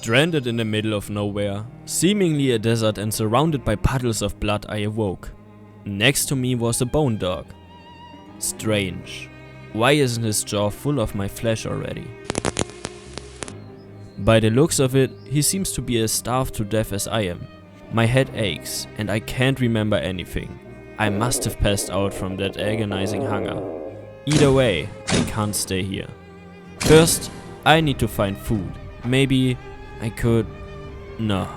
Stranded in the middle of nowhere, seemingly a desert and surrounded by puddles of blood, I awoke. Next to me was a bone dog. Strange. Why isn't his jaw full of my flesh already? By the looks of it, he seems to be as starved to death as I am. My head aches and I can't remember anything. I must have passed out from that agonizing hunger. Either way, I can't stay here. First, I need to find food. Maybe I could... No.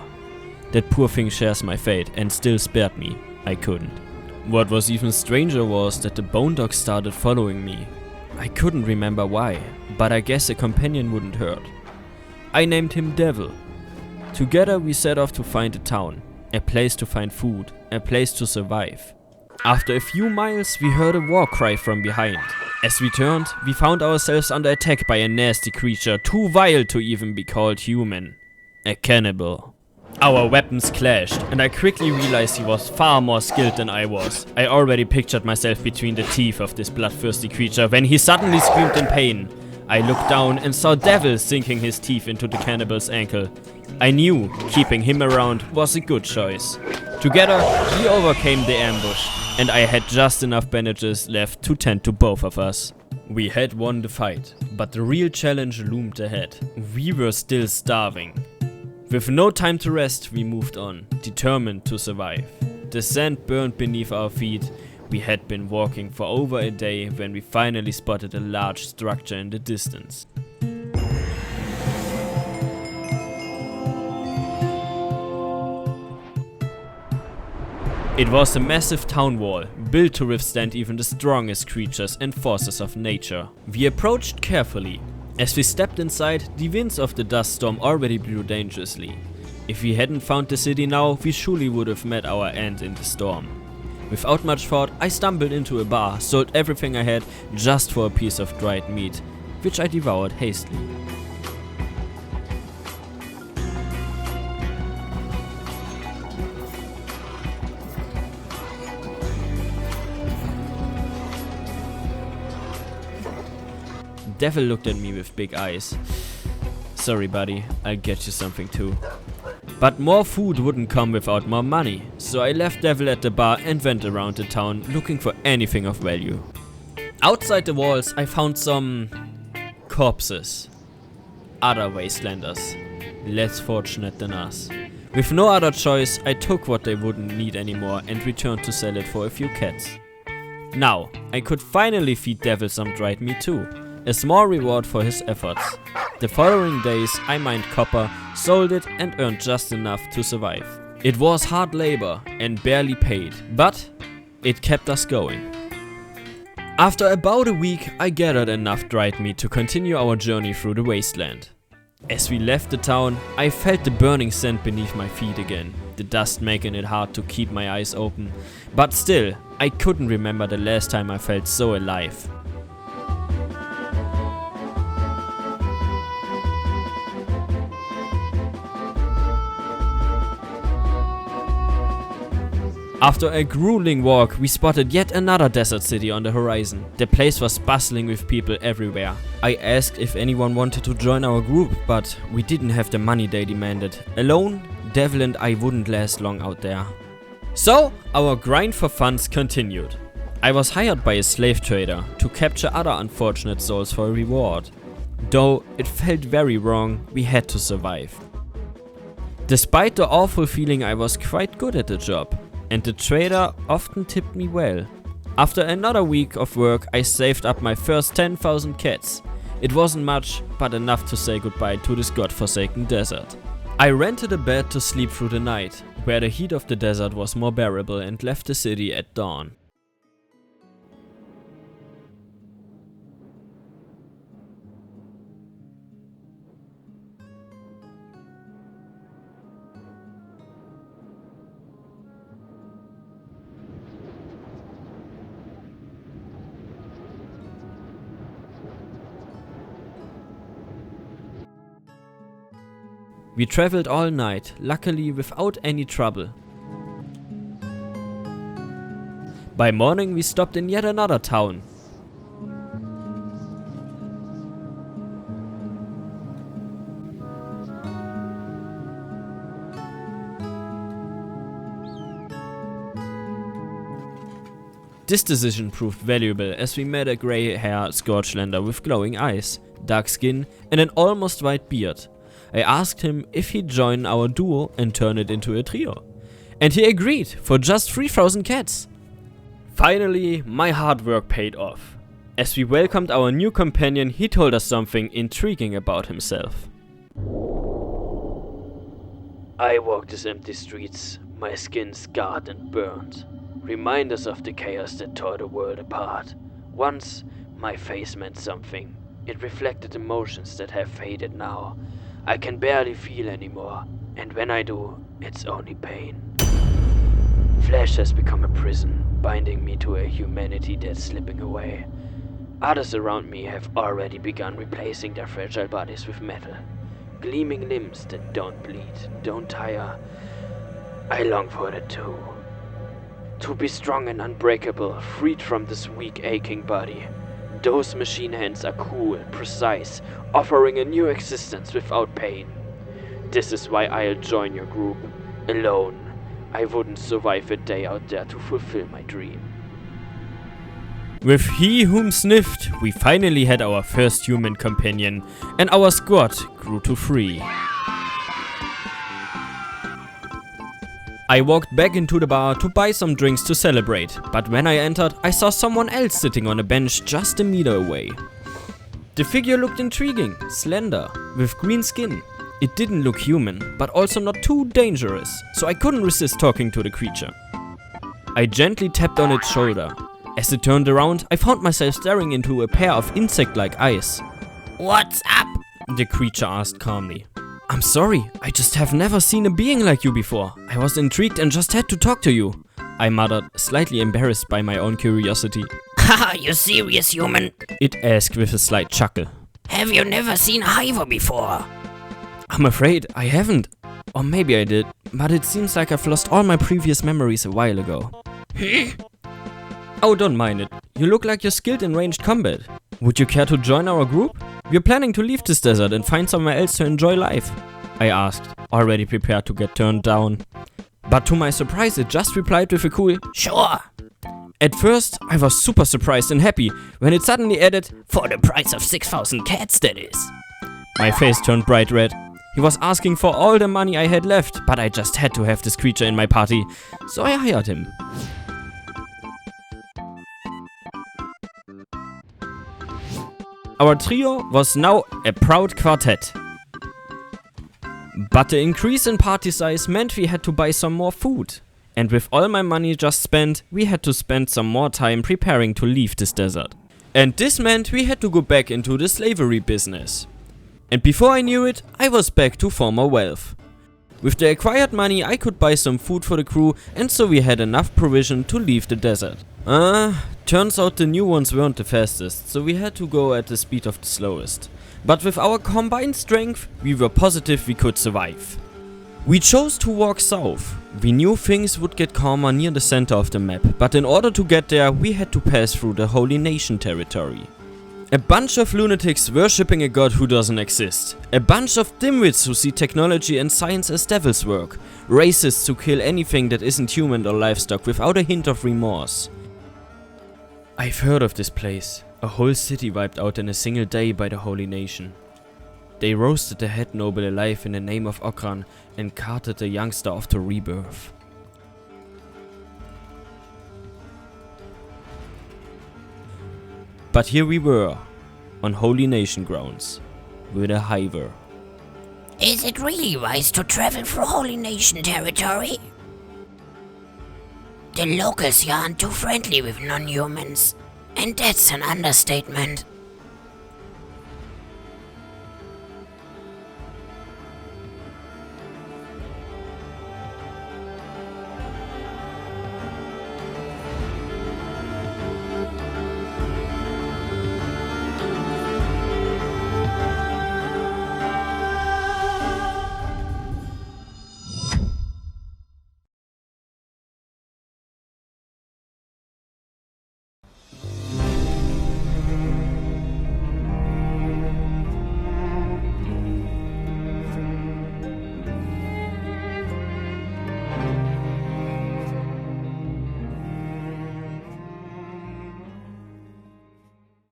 That poor thing shares my fate and still spared me. I couldn't. What was even stranger was that the bone dog started following me. I couldn't remember why, but I guess a companion wouldn't hurt. I named him Devil. Together we set off to find a town, a place to find food, a place to survive. After a few miles we heard a war cry from behind. As we turned, we found ourselves under attack by a nasty creature too vile to even be called human. A cannibal. Our weapons clashed, and I quickly realized he was far more skilled than I was. I already pictured myself between the teeth of this bloodthirsty creature when he suddenly screamed in pain. I looked down and saw Devil sinking his teeth into the cannibal's ankle. I knew keeping him around was a good choice. Together, we overcame the ambush, and I had just enough bandages left to tend to both of us. We had won the fight, but the real challenge loomed ahead. We were still starving. With no time to rest, we moved on, determined to survive. The sand burned beneath our feet. We had been walking for over a day when we finally spotted a large structure in the distance. It was a massive town wall, built to withstand even the strongest creatures and forces of nature. We approached carefully. As we stepped inside, the winds of the dust storm already blew dangerously. If we hadn't found the city now, we surely would have met our end in the storm. Without much thought, I stumbled into a bar, sold everything I had just for a piece of dried meat, which I devoured hastily. Devil looked at me with big eyes. Sorry buddy, I'll get you something too. But more food wouldn't come without more money, so I left Devil at the bar and went around the town looking for anything of value. Outside the walls I found some... corpses. Other wastelanders. Less fortunate than us. With no other choice, I took what they wouldn't need anymore and returned to sell it for a few cats. Now, I could finally feed Devil some dried meat too. A small reward for his efforts. The following days I mined copper, sold it and earned just enough to survive. It was hard labor and barely paid, but it kept us going. After about a week I gathered enough dried meat to continue our journey through the wasteland. As we left the town, I felt the burning sand beneath my feet again, the dust making it hard to keep my eyes open. But still, I couldn't remember the last time I felt so alive. After a grueling walk, we spotted yet another desert city on the horizon. The place was bustling with people everywhere. I asked if anyone wanted to join our group, but we didn't have the money they demanded. Alone, Devil and I wouldn't last long out there. So, our grind for funds continued. I was hired by a slave trader to capture other unfortunate souls for a reward. Though it felt very wrong, we had to survive. Despite the awful feeling, I was quite good at the job. And the trader often tipped me well. After another week of work, I saved up my first 10,000 cats. It wasn't much, but enough to say goodbye to this godforsaken desert. I rented a bed to sleep through the night, where the heat of the desert was more bearable, and left the city at dawn. We traveled all night, luckily without any trouble. By morning we stopped in yet another town. This decision proved valuable as we met a grey-haired Scourgelander with glowing eyes, dark skin and an almost white beard. I asked him if he'd join our duo and turn it into a trio. And he agreed for just 3,000 cats. Finally, my hard work paid off. As we welcomed our new companion, he told us something intriguing about himself. I walk these empty streets, my skin scarred and burned. Reminders of the chaos that tore the world apart. Once, my face meant something. It reflected emotions that have faded now. I can barely feel anymore, and when I do, it's only pain. Flesh has become a prison, binding me to a humanity that's slipping away. Others around me have already begun replacing their fragile bodies with metal. Gleaming limbs that don't bleed, don't tire. I long for that too. To be strong and unbreakable, freed from this weak, aching body. Those machine hands are cool, precise, offering a new existence without pain. This is why I'll join your group. Alone, I wouldn't survive a day out there to fulfill my dream. With He Whom Sniffed, we finally had our first human companion, and our squad grew to 3. I walked back into the bar to buy some drinks to celebrate, but when I entered, I saw someone else sitting on a bench just a meter away. The figure looked intriguing, slender, with green skin. It didn't look human, but also not too dangerous, so I couldn't resist talking to the creature. I gently tapped on its shoulder. As it turned around, I found myself staring into a pair of insect-like eyes. "What's up?" the creature asked calmly. "I'm sorry, I just have never seen a being like you before. I was intrigued and just had to talk to you," I muttered, slightly embarrassed by my own curiosity. Haha, you serious, human? It asked with a slight chuckle. Have you never seen a hiver before? I'm afraid I haven't. Or maybe I did, but it seems like I've lost all my previous memories a while ago. Oh, don't mind it. You look like you're skilled in ranged combat. Would you care to join our group? We're planning to leave this desert and find somewhere else to enjoy life, I asked, already prepared to get turned down. But to my surprise, it just replied with a cool, "Sure." At first, I was super surprised and happy when it suddenly added, "For the price of 6,000 cats, that is." My face turned bright red. He was asking for all the money I had left, but I just had to have this creature in my party, so I hired him. Our trio was now a proud quartet. But the increase in party size meant we had to buy some more food. And with all my money just spent, we had to spend some more time preparing to leave this desert. And this meant we had to go back into the slavery business. And before I knew it, I was back to former wealth. With the acquired money, I could buy some food for the crew, and so we had enough provision to leave the desert. Turns out the new ones weren't the fastest, so we had to go at the speed of the slowest. But with our combined strength, we were positive we could survive. We chose to walk south. We knew things would get calmer near the center of the map, but in order to get there, we had to pass through the Holy Nation territory. A bunch of lunatics worshipping a god who doesn't exist. A bunch of dimwits who see technology and science as devil's work. Racists who kill anything that isn't human or livestock without a hint of remorse. I've heard of this place. A whole city wiped out in a single day by the Holy Nation. They roasted the head noble alive in the name of Okran and carted the youngster off to rebirth. But here we were, on Holy Nation grounds, with a hiver. Is it really wise to travel through Holy Nation territory? The locals here aren't too friendly with non-humans, and that's an understatement.